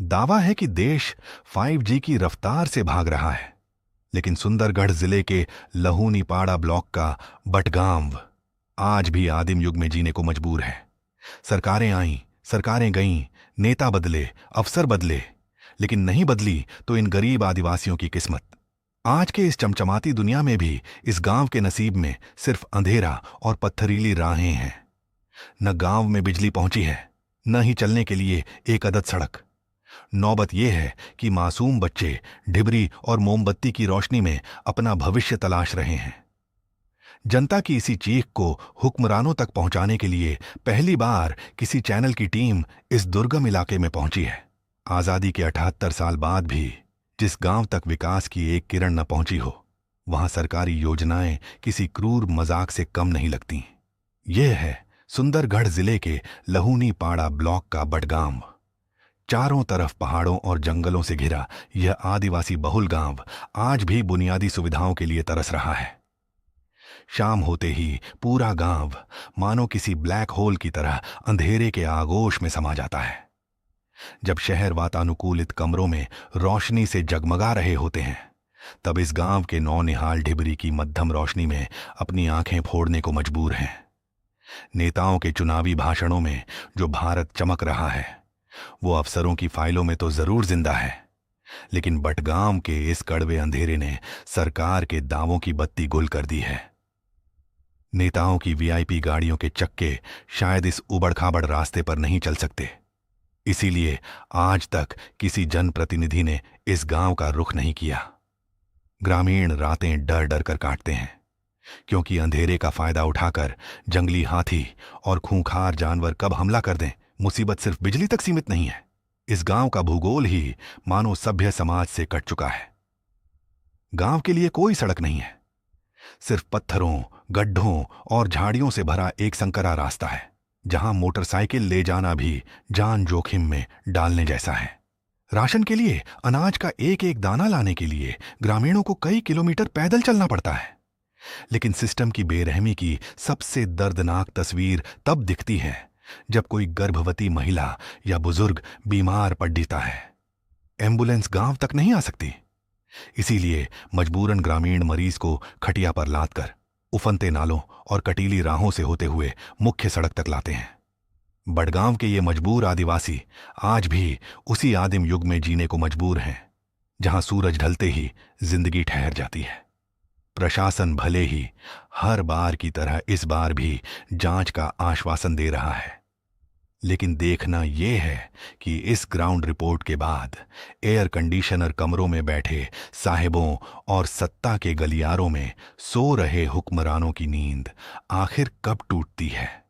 दावा है कि देश 5G की रफ्तार से भाग रहा है, लेकिन सुंदरगढ़ जिले के लहूनीपाड़ा ब्लॉक का बटगांव आज भी आदिम युग में जीने को मजबूर है। सरकारें आईं, सरकारें गईं, नेता बदले, अफसर बदले, लेकिन नहीं बदली तो इन गरीब आदिवासियों की किस्मत। आज के इस चमचमाती दुनिया में भी इस गांव के नसीब में सिर्फ अंधेरा और पत्थरीली राहें हैं। न गांव में बिजली पहुंची है, न ही चलने के लिए एक अदद सड़क। नौबत यह है कि मासूम बच्चे ढिबरी और मोमबत्ती की रोशनी में अपना भविष्य तलाश रहे हैं। जनता की इसी चीख को हुक्मरानों तक पहुंचाने के लिए पहली बार किसी चैनल की टीम इस दुर्गम इलाके में पहुंची है। आजादी के 78 साल बाद भी जिस गांव तक विकास की एक किरण न पहुंची हो, वहां सरकारी योजनाएं किसी क्रूर मजाक से कम नहीं लगती। यह है सुंदरगढ़ जिले के लहूनीपाड़ा ब्लॉक का बटगांव। चारों तरफ पहाड़ों और जंगलों से घिरा यह आदिवासी बहुल गांव आज भी बुनियादी सुविधाओं के लिए तरस रहा है। शाम होते ही पूरा गांव मानो किसी ब्लैक होल की तरह अंधेरे के आगोश में समा जाता है। जब शहर वातानुकूलित कमरों में रोशनी से जगमगा रहे होते हैं, तब इस गांव के नौनिहाल ढिबरी की मध्यम रोशनी में अपनी आंखें फोड़ने को मजबूर हैं। नेताओं के चुनावी भाषणों में जो भारत चमक रहा है, वो अफसरों की फाइलों में तो जरूर जिंदा है, लेकिन बटगांव के इस कड़वे अंधेरे ने सरकार के दावों की बत्ती गुल कर दी है। नेताओं की वीआईपी गाड़ियों के चक्के शायद इस उबड़-खाबड़ रास्ते पर नहीं चल सकते, इसीलिए आज तक किसी जनप्रतिनिधि ने इस गांव का रुख नहीं किया। ग्रामीण रातें डर डर कर काटते हैं, क्योंकि अंधेरे का फायदा उठाकर जंगली हाथी और खूंखार जानवर कब हमला कर दें, मुसीबत सिर्फ बिजली तक सीमित नहीं है। इस गांव का भूगोल ही मानो सभ्य समाज से कट चुका है। गांव के लिए कोई सड़क नहीं है, सिर्फ पत्थरों, गड्ढों और झाड़ियों से भरा एक संकरा रास्ता है, जहां मोटरसाइकिल ले जाना भी जान जोखिम में डालने जैसा है। राशन के लिए अनाज का एक एक दाना लाने के लिए ग्रामीणों को कई किलोमीटर पैदल चलना पड़ता है। लेकिन सिस्टम की बेरहमी की सबसे दर्दनाक तस्वीर तब दिखती है जब कोई गर्भवती महिला या बुजुर्ग बीमार पड़ जाता है। एम्बुलेंस गांव तक नहीं आ सकती, इसीलिए मजबूरन ग्रामीण मरीज को खटिया पर लाद कर उफनते नालों और कटीली राहों से होते हुए मुख्य सड़क तक लाते हैं। बड़गांव के ये मजबूर आदिवासी आज भी उसी आदिम युग में जीने को मजबूर हैं, जहां सूरज ढलते ही जिंदगी ठहर जाती है। प्रशासन भले ही हर बार की तरह इस बार भी जांच का आश्वासन दे रहा है, लेकिन देखना यह है कि इस ग्राउंड रिपोर्ट के बाद एयर कंडीशनर कमरों में बैठे साहिबों और सत्ता के गलियारों में सो रहे हुक्मरानों की नींद आखिर कब टूटती है।